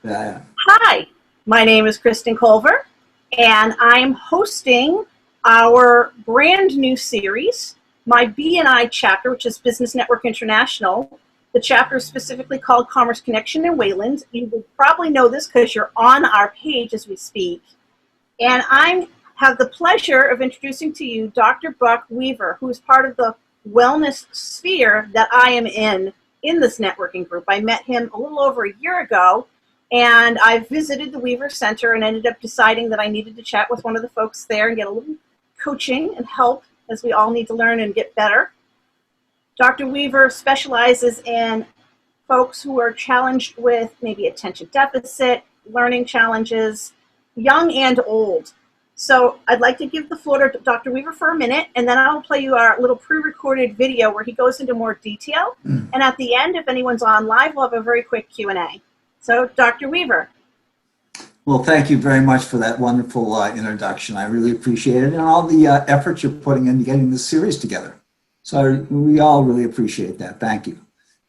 Yeah. Hi, my name is Kristen Culver, and I'm hosting our brand new series, my BNI chapter, which is Business Network International. The chapter is specifically called Commerce Connection in Wayland. You will probably know this because you're on our page as we speak. And I have the pleasure of introducing to you Dr. Buck Weaver, who is part of the wellness sphere that I am in this networking group. I met him a little over a year ago, and I visited the Weaver Center and ended up deciding that I needed to chat with one of the folks there and get a little coaching and help, as we all need to learn and get better. Dr. Weaver specializes in folks who are challenged with maybe attention deficit, learning challenges, young and old. So I'd like to give the floor to Dr. Weaver for a minute, and then I'll play you our little pre-recorded video where he goes into more detail. And at the end, if anyone's on live, we'll have a very quick Q&A. So Dr. Weaver. Well, thank you very much for that wonderful introduction. I really appreciate it, and all the efforts you're putting into getting this series together. So we all really appreciate that. Thank you.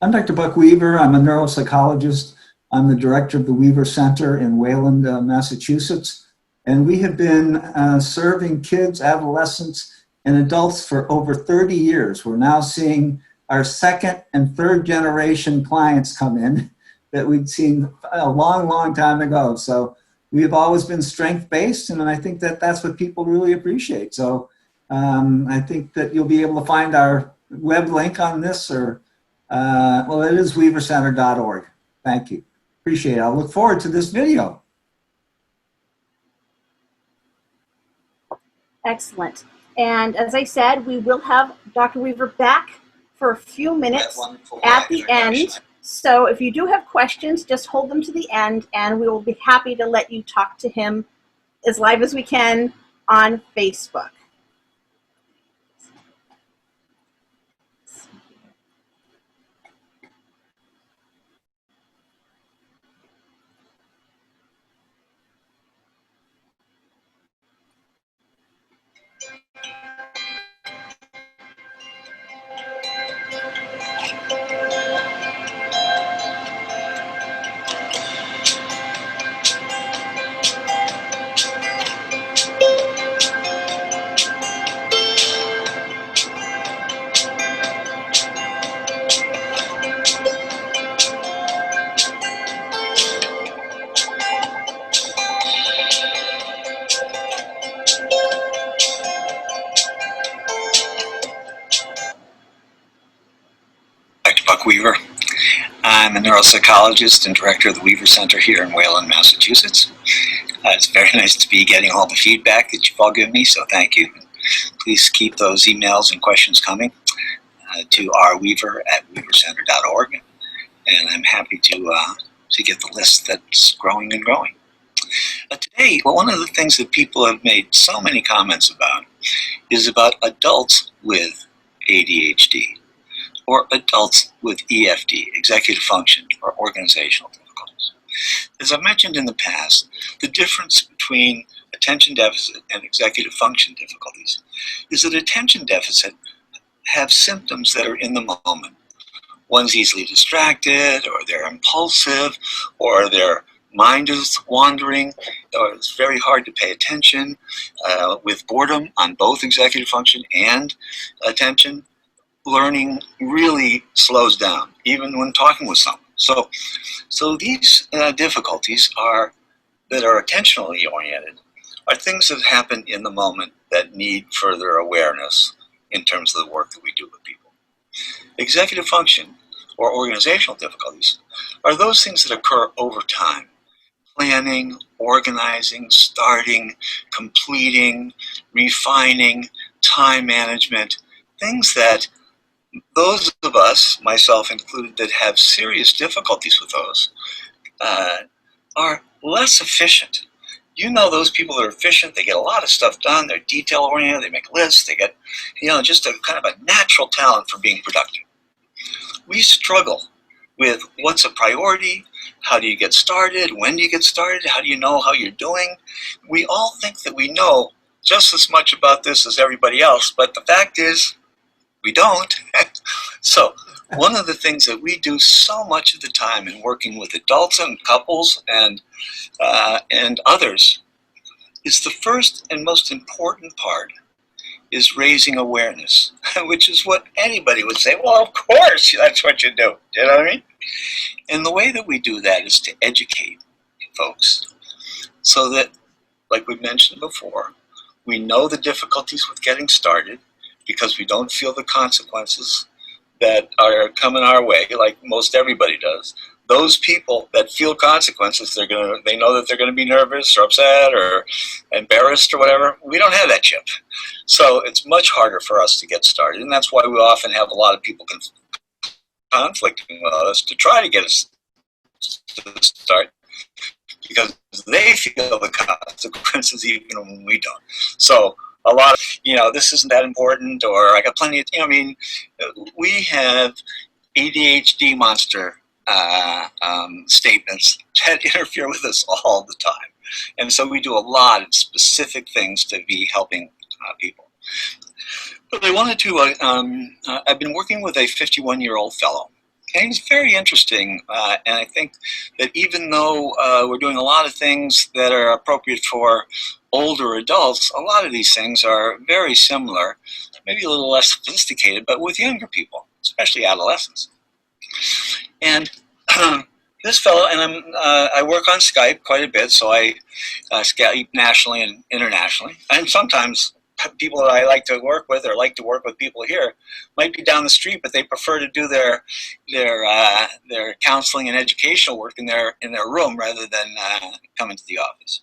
I'm Dr. Buck Weaver. I'm a neuropsychologist. I'm the director of the Weaver Center in Wayland, Massachusetts. And we have been serving kids, adolescents, and adults for over 30 years. We're now seeing our second and third generation clients come in that we'd seen a long, long time ago. So we've always been strength-based, and I think that that's what people really appreciate. So I think that you'll be able to find our web link on this, or well, it is weavercenter.org. Thank you. Appreciate it. I'll look forward to this video. Excellent. And as I said, we will have Dr. Weaver back for a few minutes at the end. So if you do have questions, just hold them to the end, and we will be happy to let you talk to him as live as we can on Facebook. Dr. Buck Weaver. I'm a neuropsychologist and director of the Weaver Center here in Wayland, Massachusetts. It's very nice to be getting all the feedback that you've all given me, so thank you. Please keep those emails and questions coming to rweaver@weavercenter.org, and I'm happy to get the list that's growing and growing. Today, one of the things that people have made so many comments about is about adults with ADHD, or adults with EFD, executive function or organizational difficulties. As I've mentioned in the past, the difference between attention deficit and executive function difficulties is that attention deficit have symptoms that are in the moment. One's easily distracted, or they're impulsive, or their mind is wandering, or it's very hard to pay attention. With boredom on both executive function and attention, learning really slows down, even when talking with someone. So these difficulties that are attentionally oriented are things that happen in the moment that need further awareness in terms of the work that we do with people. Executive function or organizational difficulties are those things that occur over time. Planning, organizing, starting, completing, refining, time management, things that those of us, myself included, that have serious difficulties with those are less efficient. You know, those people that are efficient, they get a lot of stuff done, they're detail-oriented, they make lists, they get, just a kind of a natural talent for being productive. We struggle with what's a priority, how do you get started, when do you get started, how do you know how you're doing. We all think that we know just as much about this as everybody else, but the fact is, we don't. So one of the things that we do so much of the time in working with adults and couples and others is the first and most important part is raising awareness, which is what anybody would say, well, of course, that's what you do. You know what I mean? And the way that we do that is to educate folks so that, like we mentioned before, we know the difficulties with getting started because we don't feel the consequences that are coming our way, like most everybody does. Those people that feel consequences, they know that they're going to be nervous or upset or embarrassed or whatever. We don't have that chip. So it's much harder for us to get started. And that's why we often have a lot of people conflicting with us to try to get us to start, because they feel the consequences even when we don't. So a lot of, this isn't that important, or I got plenty of, we have ADHD monster statements that interfere with us all the time. And so we do a lot of specific things to be helping people. But I wanted to, I've been working with a 51-year-old fellow. And he's very interesting, and I think that even though we're doing a lot of things that are appropriate for older adults, a lot of these things are very similar, maybe a little less sophisticated, but with younger people, especially adolescents. And this fellow, and I work on Skype quite a bit, so I Skype nationally and internationally, and sometimes people that I like to work with or like to work with people here might be down the street, but they prefer to do their counseling and educational work in their room rather than come into the office.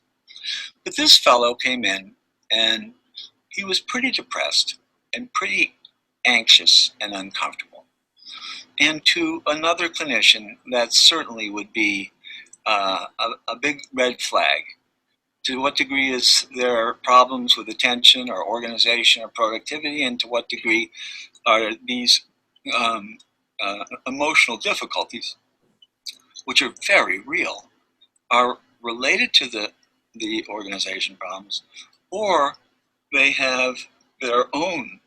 But this fellow came in and he was pretty depressed and pretty anxious and uncomfortable. And to another clinician, that certainly would be a big red flag. To what degree is there problems with attention or organization or productivity, and to what degree are these emotional difficulties, which are very real, are related to the organization problems, or they have their own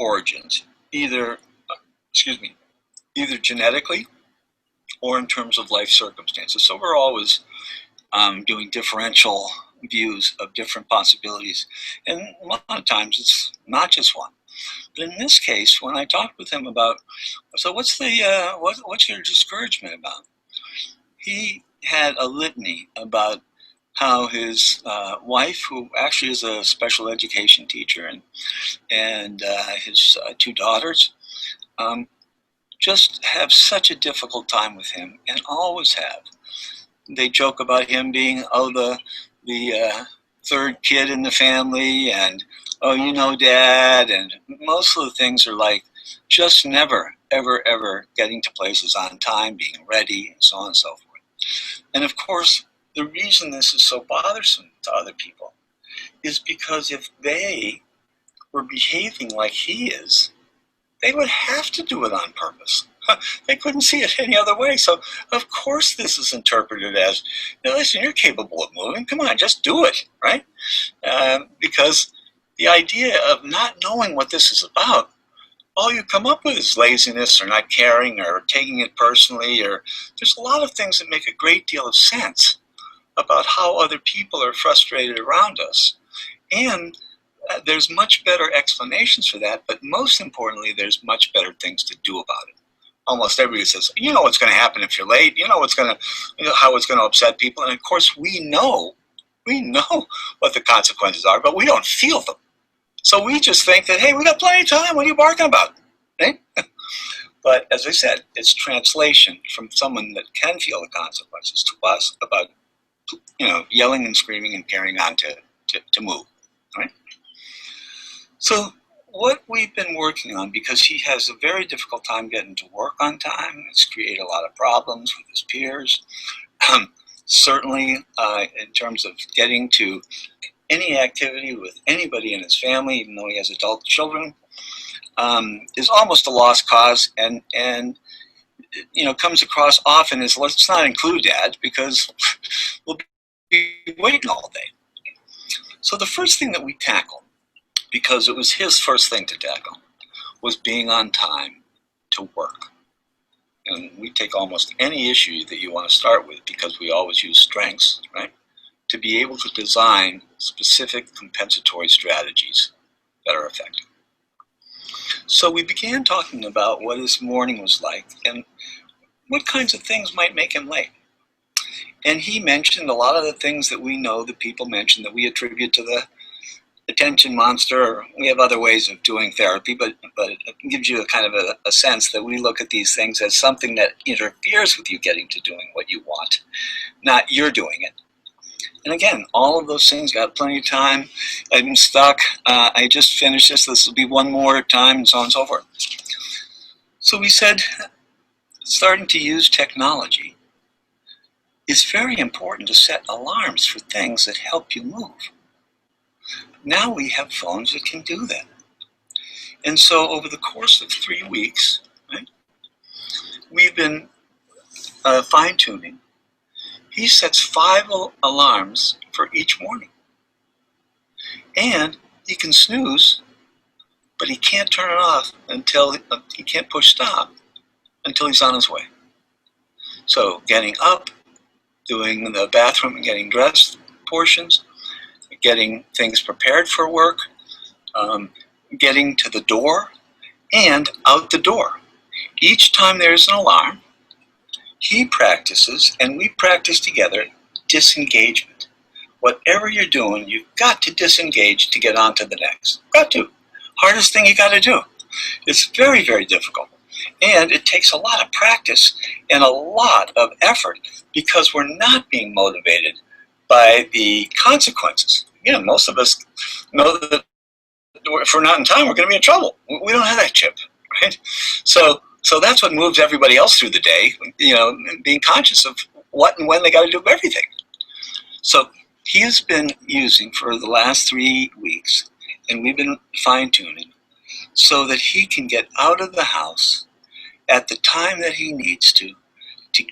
origins, either genetically or in terms of life circumstances. So we're always doing differential views of different possibilities. And a lot of times it's not just one. But in this case, when I talked with him about, so what's your discouragement about? He had a litany about how his wife, who actually is a special education teacher, and his two daughters, just have such a difficult time with him, and always have. They joke about him being, the third kid in the family, and, Dad, and most of the things are like just never, ever, ever getting to places on time, being ready, and so on and so forth. And of course, the reason this is so bothersome to other people is because if they were behaving like he is, they would have to do it on purpose. They couldn't see it any other way. So, of course, this is interpreted as, listen, you're capable of moving. Come on, just do it, right? Because the idea of not knowing what this is about, all you come up with is laziness or not caring or taking it personally. Or there's a lot of things that make a great deal of sense about how other people are frustrated around us. And there's much better explanations for that, but most importantly, there's much better things to do about it. Almost everybody says, what's going to happen if you're late, how it's going to upset people. And of course, we know what the consequences are, but we don't feel them. So we just think that, hey, we got plenty of time, what are you barking about? Right? But as I said, it's translation from someone that can feel the consequences to us about, yelling and screaming and carrying on to move, right? So what we've been working on, because he has a very difficult time getting to work on time, it's created a lot of problems with his peers. Certainly in terms of getting to any activity with anybody in his family, even though he has adult children, is almost a lost cause, and comes across often as, let's not include Dad because we'll be waiting all day. So the first thing that we tackled, because it was his first thing to tackle, was being on time to work. And we take almost any issue that you want to start with, because we always use strengths, right? To be able to design specific compensatory strategies that are effective. So we began talking about what his morning was like and what kinds of things might make him late. And he mentioned a lot of the things that we know that people mention that we attribute to the attention monster. We have other ways of doing therapy, but it gives you a kind of a sense that we look at these things as something that interferes with you getting to doing what you want, not you're doing it. And again, all of those things, got plenty of time. I'm stuck. I just finished this. This will be one more time, and so on and so forth. So we said, starting to use technology, it's very important to set alarms for things that help you move. Now we have phones that can do that. And so over the course of 3 weeks, right, we've been fine-tuning. He sets 5 alarms for each morning. And he can snooze, but he can't turn it off until he can't push stop until he's on his way. So getting up, doing the bathroom and getting dressed portions, getting things prepared for work, getting to the door and out the door. Each time there's an alarm, he practices and we practice together disengagement. Whatever you're doing, you've got to disengage to get on to the next. Got to. Hardest thing you got to do. It's very, very difficult. And it takes a lot of practice and a lot of effort because we're not being motivated by the consequences. You know, most of us know that if we're not in time, we're going to be in trouble. We don't have that chip, right? So that's what moves everybody else through the day, you know, being conscious of what and when they got to do everything. So he has been using for the last 3 weeks, and we've been fine-tuning so that he can get out of the house at the time that he needs to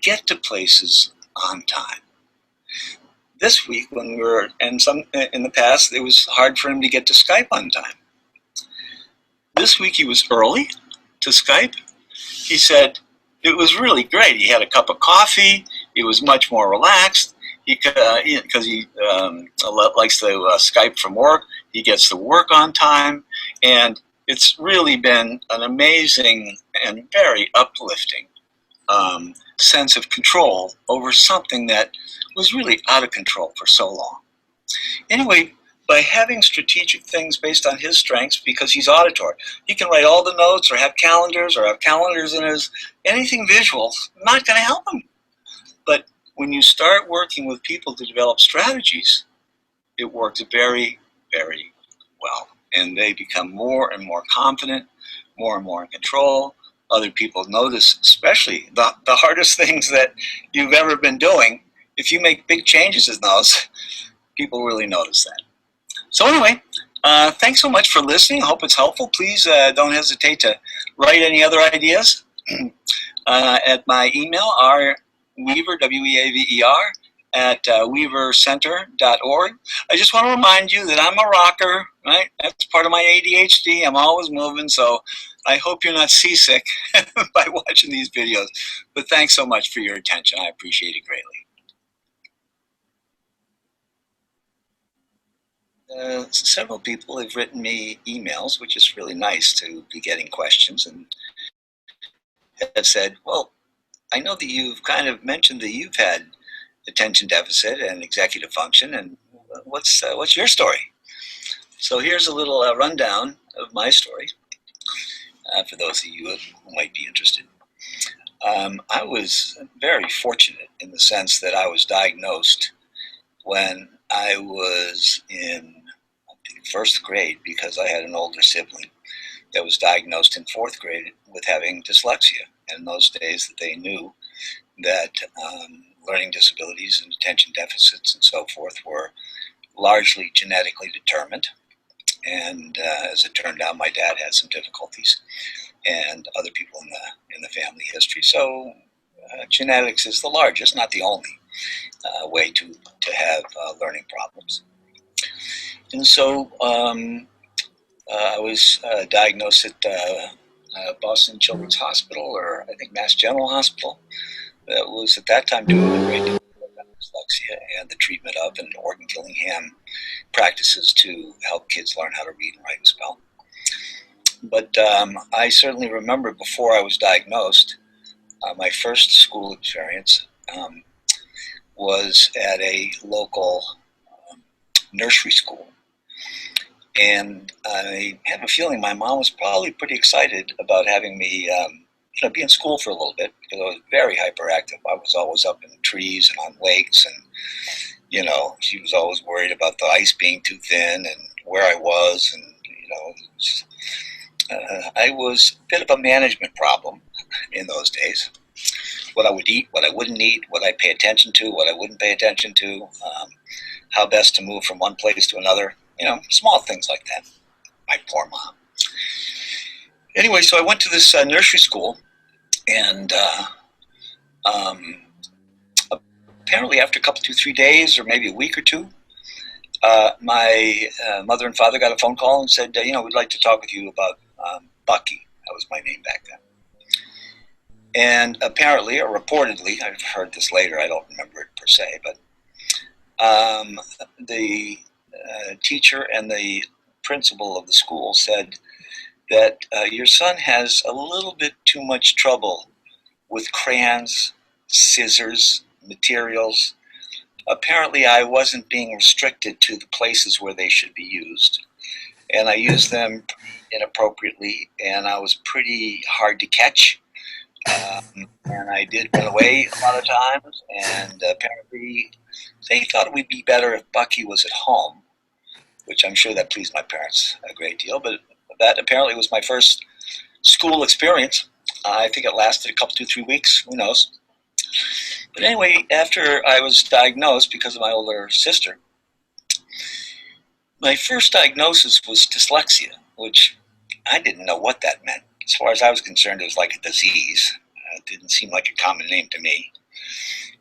get to places on time. This week, when we were, and in the past, it was hard for him to get to Skype on time. This week he was early to Skype. He said it was really great. He had a cup of coffee. He was much more relaxed. Because he likes to Skype from work. He gets to work on time. And it's really been an amazing and very uplifting sense of control over something that was really out of control for so long. Anyway, by having strategic things based on his strengths, because he's auditory, he can write all the notes or have calendars in his, anything visual, not going to help him. But when you start working with people to develop strategies, it works very, very well. And they become more and more confident, more and more in control. Other people notice, especially the hardest things that you've ever been doing. If you make big changes in those, people really notice that. So anyway, thanks so much for listening. I hope it's helpful. Please don't hesitate to write any other ideas at my email, rweaver, W-E-A-V-E-R, at weavercenter.org. I just want to remind you that I'm a rocker, right? That's part of my ADHD. I'm always moving, so I hope you're not seasick by watching these videos. But thanks so much for your attention. I appreciate it greatly. Several people have written me emails, which is really nice to be getting questions, and have said, well, I know that you've kind of mentioned that you've had attention deficit and executive function, and what's your story? So here's a little rundown of my story for those of you who might be interested. I was very fortunate in the sense that I was diagnosed when I was in first grade because I had an older sibling that was diagnosed in 4th grade with having dyslexia. And in those days they knew that learning disabilities and attention deficits and so forth were largely genetically determined. And as it turned out, my dad had some difficulties and other people in the family history. So genetics is the largest, not the only, way to have learning problems. And so I was diagnosed at Boston Children's Hospital, or I think Mass General Hospital, that was at that time doing a great deal of dyslexia and the treatment of, and Orton Gillingham practices to help kids learn how to read and write and spell. But I certainly remember before I was diagnosed, my first school experience was at a local nursery school. And I have a feeling my mom was probably pretty excited about having me be in school for a little bit, because I was very hyperactive. I was always up in trees and on lakes, and she was always worried about the ice being too thin and where I was, and I was a bit of a management problem in those days. What I would eat, what I wouldn't eat, what I'd pay attention to, what I wouldn't pay attention to, how best to move from one place to another, small things like that. My poor mom. Anyway, so I went to this nursery school, and apparently after a couple, 2-3 days, or maybe a week or two, my mother and father got a phone call and said, we'd like to talk with you about Bucky. That was my name back then. And apparently, or reportedly, I've heard this later, I don't remember it per se, but the teacher and the principal of the school said that your son has a little bit too much trouble with crayons, scissors, materials. Apparently, I wasn't being restricted to the places where they should be used, and I used them inappropriately, and I was pretty hard to catch. And I did run away a lot of times, and apparently they thought it would be better if Bucky was at home, which I'm sure that pleased my parents a great deal, but that apparently was my first school experience. I think it lasted a couple, 2-3 weeks, who knows. But anyway, after I was diagnosed because of my older sister, my first diagnosis was dyslexia, which I didn't know what that meant. As far as I was concerned, it was like a disease. It didn't seem like a common name to me.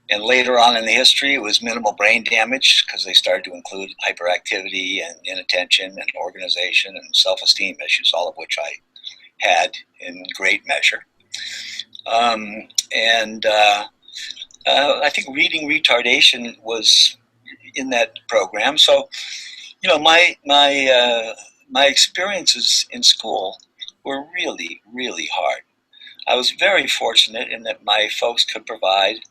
And later on in the history, it was minimal brain damage, because they started to include hyperactivity and inattention and organization and self-esteem issues, all of which I had in great measure. I think reading retardation was in that program. So, my experiences in school were really, really hard. I was very fortunate in that my folks could provide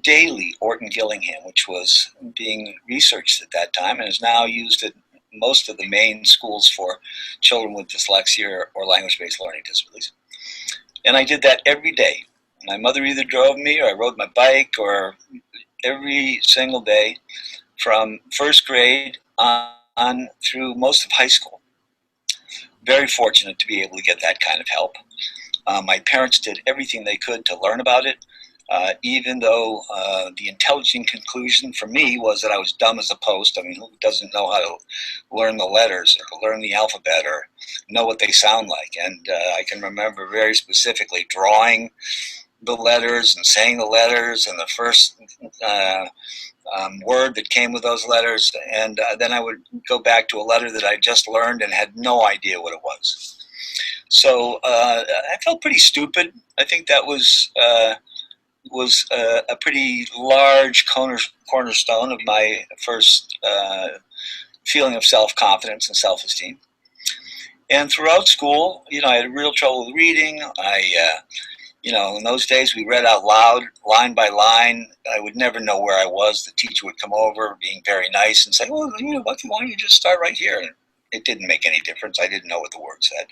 daily Orton Gillingham, which was being researched at that time and is now used at most of the main schools for children with dyslexia or language-based learning disabilities. And I did that every day. My mother either drove me, or I rode my bike, or every single day from first grade on through most of high school. Very fortunate to be able to get that kind of help. My parents did everything they could to learn about it, even though the intelligent conclusion for me was that I was dumb as a post. I mean, who doesn't know how to learn the letters or learn the alphabet or know what they sound like? And I can remember very specifically drawing the letters and saying the letters and the first word that came with those letters, and then I would go back to a letter that I just learned and had no idea what it was. So I felt pretty stupid. I think that was a pretty large cornerstone of my first feeling of self-confidence and self-esteem. And throughout school, I had real trouble with reading. In those days, we read out loud, line by line. I would never know where I was. The teacher would come over, being very nice, and say, well, why don't you just start right here? And it didn't make any difference. I didn't know what the word said.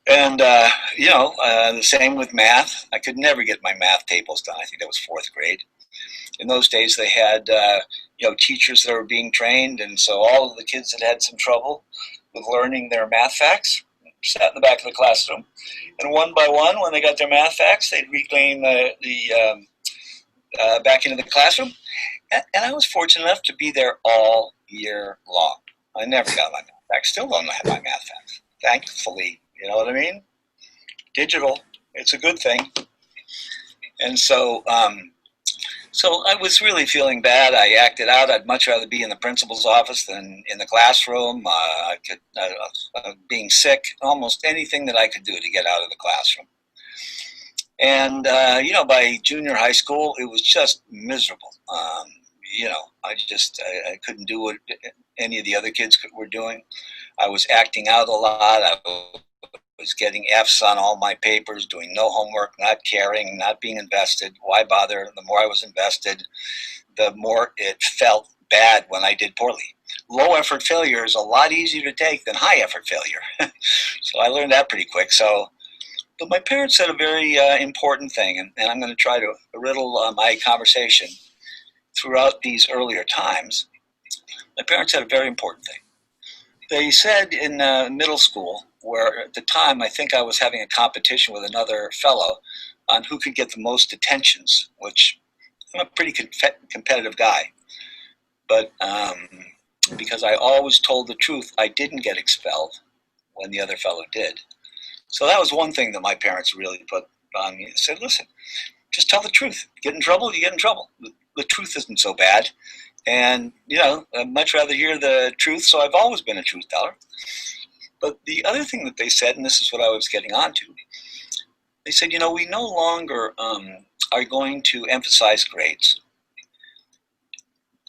And, the same with math. I could never get my math tables done. I think that was 4th grade. In those days, they had, teachers that were being trained, and so all of the kids that had some trouble with learning their math facts sat in the back of the classroom. And one by one, when they got their math facts, they'd reclaim the back into the classroom. And I was fortunate enough to be there all year long. I never got my math facts. Still don't have my math facts. Thankfully, you know what I mean? Digital, it's a good thing. And so So I was really feeling bad. I acted out. I'd much rather be in the principal's office than in the classroom. Being sick, almost anything that I could do to get out of the classroom. And, by junior high school, it was just miserable. I couldn't do what any of the other kids were doing. I was acting out a lot. I was getting F's on all my papers, doing no homework, not caring, not being invested. Why bother? The more I was invested, the more it felt bad when I did poorly. Low effort failure is a lot easier to take than high effort failure. So I learned that pretty quick. But my parents said a very important thing, and I'm going to try to riddle my conversation throughout these earlier times. My parents said a very important thing. They said in middle school, where at the time I think I was having a competition with another fellow on who could get the most attentions, which I'm a pretty competitive guy. But because I always told the truth, I didn't get expelled when the other fellow did. So that was one thing that my parents really put on me. They said, listen, just tell the truth. Get in trouble, you get in trouble. The truth isn't so bad. And, I'd much rather hear the truth, so I've always been a truth teller. But the other thing that they said, and this is what I was getting onto, they said, we no longer are going to emphasize grades.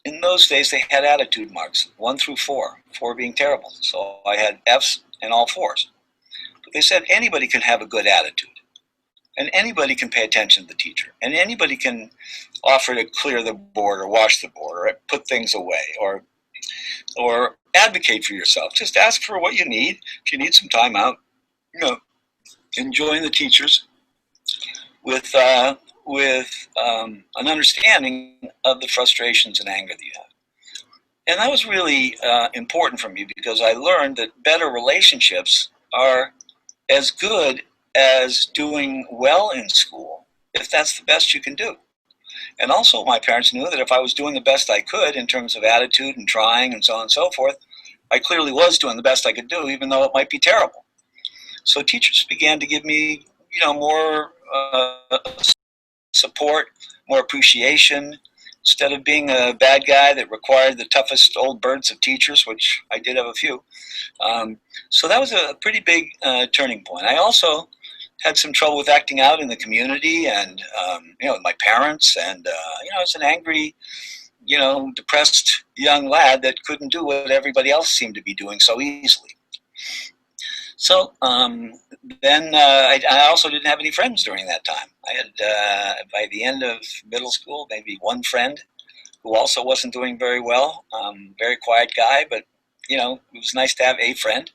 In those days, they had attitude marks, 1 through 4, 4 being terrible. So I had F's and all 4s. But they said anybody can have a good attitude. And anybody can pay attention to the teacher. And anybody can offer to clear the board or wash the board or put things away or advocate for yourself. Just ask for what you need. If you need some time out, enjoying the teachers with an understanding of the frustrations and anger that you have. And that was really important for me because I learned that better relationships are as good as doing well in school, if that's the best you can do. And also my parents knew that if I was doing the best I could in terms of attitude and trying and so on and so forth, I clearly was doing the best I could do, even though it might be terrible. So teachers began to give me, more support, more appreciation, instead of being a bad guy that required the toughest old birds of teachers, which I did have a few. So that was a pretty big turning point. I also had some trouble with acting out in the community and, with my parents. And, I was an angry, depressed young lad that couldn't do what everybody else seemed to be doing so easily. So then I also didn't have any friends during that time. I had, by the end of middle school, maybe one friend who also wasn't doing very well. Very quiet guy, but, it was nice to have a friend.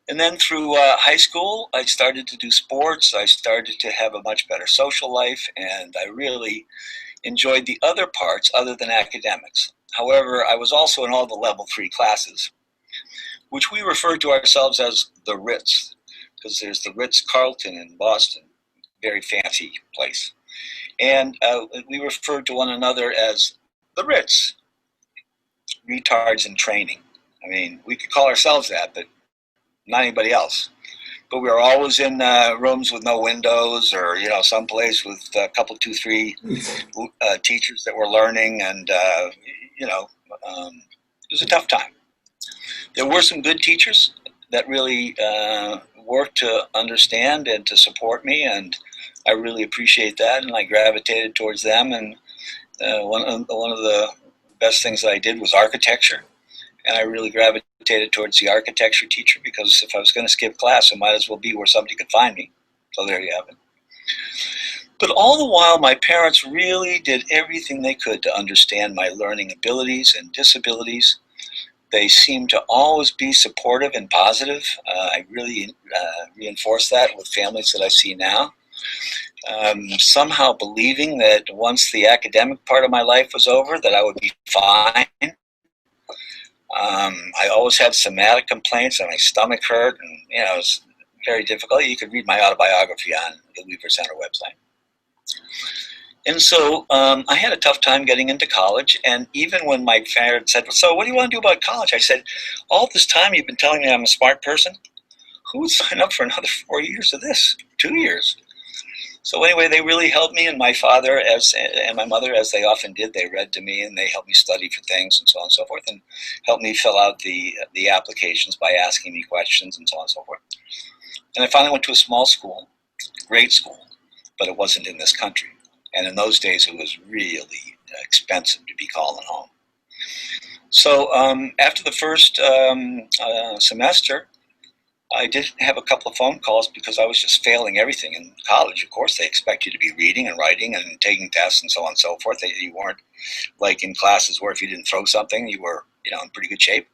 And then through high school, I started to do sports. I started to have a much better social life, and I really enjoyed the other parts other than academics. However, I was also in all the level 3 classes, which we referred to ourselves as the Ritz, because there's the Ritz-Carlton in Boston, very fancy place. And we referred to one another as the Ritz, retards in training. I mean, we could call ourselves that, but not anybody else. But we were always in rooms with no windows or, someplace with a couple, 2, 3 teachers that were learning. And, it was a tough time. There were some good teachers that really worked to understand and to support me. And I really appreciate that. And I gravitated towards them. And one of the best things that I did was architecture. And I really gravitated towards the architecture teacher because if I was going to skip class, it might as well be where somebody could find me. So there you have it. But all the while, my parents really did everything they could to understand my learning abilities and disabilities. They seemed to always be supportive and positive. I really reinforce that with families that I see now. Somehow believing that once the academic part of my life was over, that I would be fine. I always had somatic complaints and my stomach hurt, and it was very difficult. You could read my autobiography on the Weaver Center website. And so I had a tough time getting into college, and even when my parents said, so what do you want to do about college? I said, all this time you've been telling me I'm a smart person? Who would sign up for another 4 years of this? 2 years? So anyway, they really helped me, and my father and my mother, as they often did, they read to me and they helped me study for things and so on and so forth, and helped me fill out the applications by asking me questions and so on and so forth. And I finally went to a small school, great school, but it wasn't in this country. And in those days, it was really expensive to be calling home. So after the first semester, I did have a couple of phone calls because I was just failing everything. In college, of course, they expect you to be reading and writing and taking tests and so on and so forth. You weren't like in classes where if you didn't throw something, you were, in pretty good shape.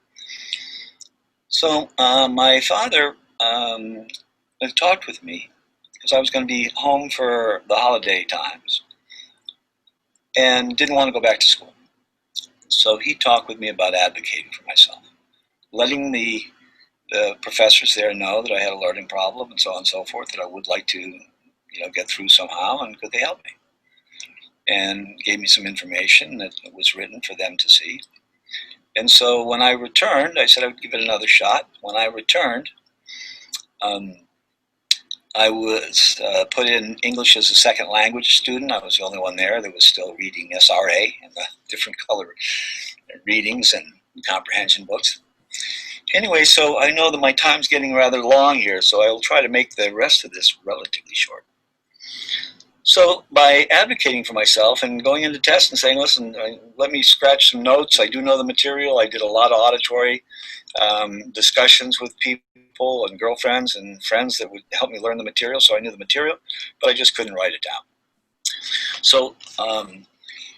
So my father had talked with me because I was going to be home for the holiday times and didn't want to go back to school. So he talked with me about advocating for myself, letting the professors there know that I had a learning problem and so on and so forth, that I would like to, get through somehow, and could they help me? And gave me some information that was written for them to see. And so when I returned, I said I would give it another shot. When I returned, I was put in English as a second language student. I was the only one there that was still reading SRA and the different color readings and comprehension books. Anyway, so I know that my time's getting rather long here, so I will try to make the rest of this relatively short. So by advocating for myself and going into tests and saying, listen, let me scratch some notes. I do know the material. I did a lot of auditory discussions with people and girlfriends and friends that would help me learn the material, so I knew the material, but I just couldn't write it down. So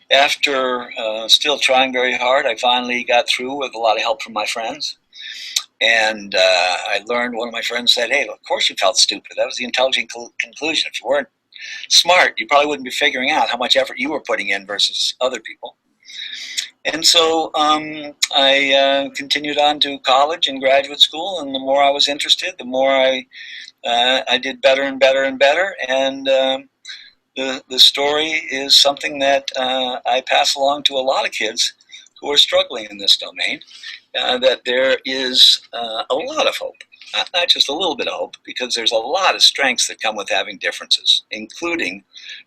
after still trying very hard, I finally got through with a lot of help from my friends. And I learned, one of my friends said, hey, of course you felt stupid. That was the intelligent conclusion. If you weren't smart, you probably wouldn't be figuring out how much effort you were putting in versus other people. And so I continued on to college and graduate school, and the more I was interested, the more I did better and better and better. And the story is something that I pass along to a lot of kids who are struggling in this domain, that there is a lot of hope, not just a little bit of hope, because there's a lot of strengths that come with having differences, including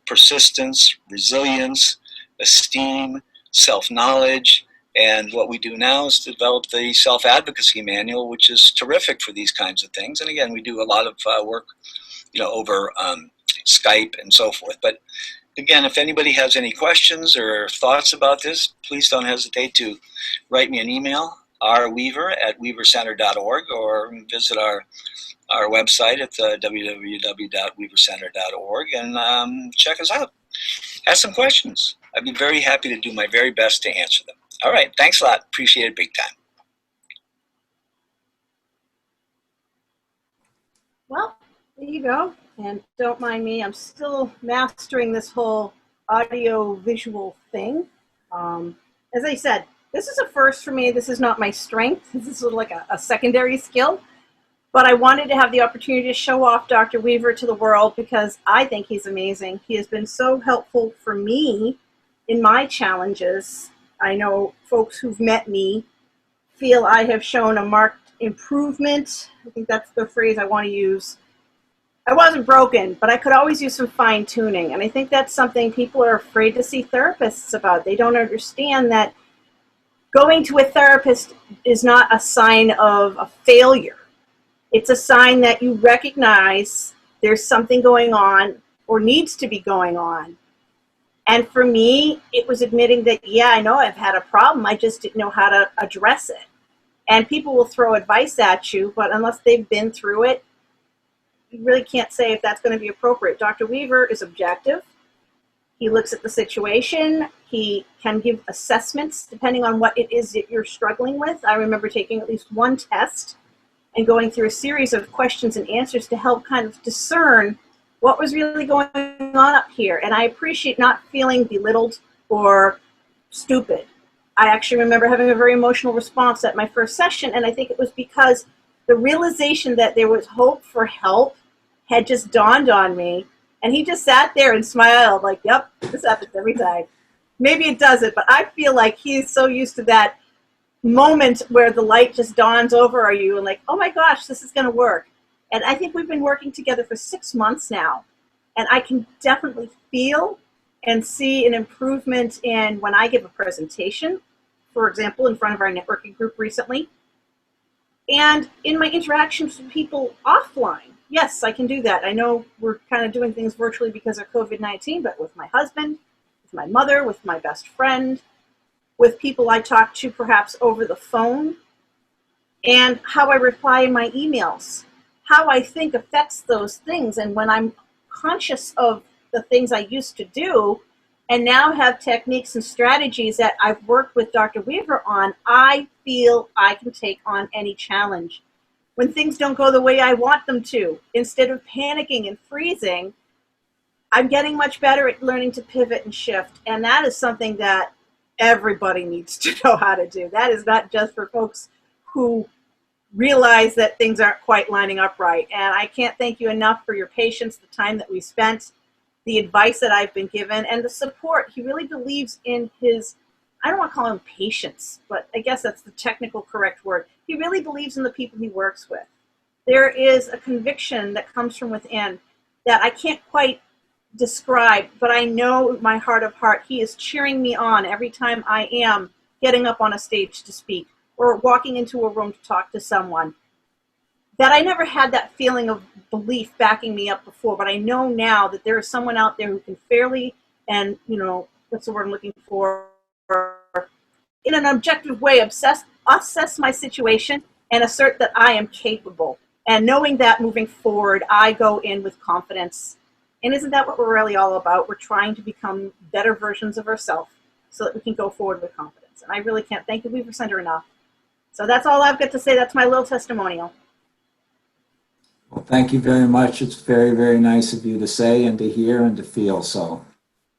persistence, resilience, esteem, self-knowledge, and what we do now is develop the self-advocacy manual, which is terrific for these kinds of things. And again, we do a lot of work, over Skype and so forth. But again, if anybody has any questions or thoughts about this, please don't hesitate to write me an email, rweaver@weavercenter.org, or visit our website at www.weavercenter.org and check us out. Ask some questions. I'd be very happy to do my very best to answer them. All right, thanks a lot. Appreciate it big time. Well, there you go. And don't mind me, I'm still mastering this whole audio-visual thing. As I said, this is a first for me. This is not my strength. This is sort of like a secondary skill. But I wanted to have the opportunity to show off Dr. Weaver to the world because I think he's amazing. He has been so helpful for me in my challenges. I know folks who've met me feel I have shown a marked improvement. I think that's the phrase I want to use. I wasn't broken, but I could always use some fine tuning. And I think that's something people are afraid to see therapists about. They don't understand that going to a therapist is not a sign of a failure. It's a sign that you recognize there's something going on or needs to be going on. And for me, it was admitting that, yeah, I know I've had a problem. I just didn't know how to address it. And people will throw advice at you, but unless they've been through it, you really can't say if that's going to be appropriate. Dr. Weaver is objective. He looks at the situation. He can give assessments depending on what it is that you're struggling with. I remember taking at least one test and going through a series of questions and answers to help kind of discern what was really going on up here. And I appreciate not feeling belittled or stupid. I actually remember having a very emotional response at my first session, and I think it was because the realization that there was hope for help had just dawned on me. And he just sat there and smiled like, yep, this happens every time. Maybe it doesn't, but I feel like he's so used to that moment where the light just dawns over you and like, oh my gosh, this is going to work. And I think we've been working together for 6 months now. And I can definitely feel and see an improvement in when I give a presentation, for example, in front of our networking group recently, and in my interactions with people offline. Yes, I can do that. I know we're kind of doing things virtually because of COVID-19, but with my husband, with my mother, with my best friend, with people I talk to perhaps over the phone, and how I reply in my emails. How I think affects those things. And when I'm conscious of the things I used to do and now have techniques and strategies that I've worked with Dr. Weaver on, I feel I can take on any challenge. When things don't go the way I want them to, instead of panicking and freezing, I'm getting much better at learning to pivot and shift. And that is something that everybody needs to know how to do. That is not just for folks who realize that things aren't quite lining up right. And I can't thank you enough for your patience, the time that we spent, the advice that I've been given, and the support. He really believes in his, I don't want to call him patience, but I guess that's the technical correct word. He really believes in the people he works with. There is a conviction that comes from within that I can't quite describe, but I know in my heart of heart, he is cheering me on every time I am getting up on a stage to speak or walking into a room to talk to someone. That I never had that feeling of belief backing me up before, but I know now that there is someone out there who can fairly and, what's the word I'm looking for, in an objective way, assess my situation and assert that I am capable. And knowing that moving forward, I go in with confidence. And isn't that what we're really all about? We're trying to become better versions of ourselves so that we can go forward with confidence. And I really can't thank the Weaver Center enough. So that's all I've got to say. That's my little testimonial. Well, thank you very much. It's very, very nice of you to say and to hear and to feel. So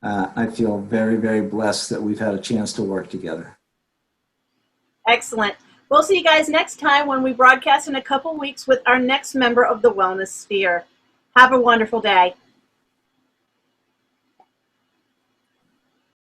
I feel very, very blessed that we've had a chance to work together. Excellent. We'll see you guys next time when we broadcast in a couple weeks with our next member of the Wellness Sphere. Have a wonderful day.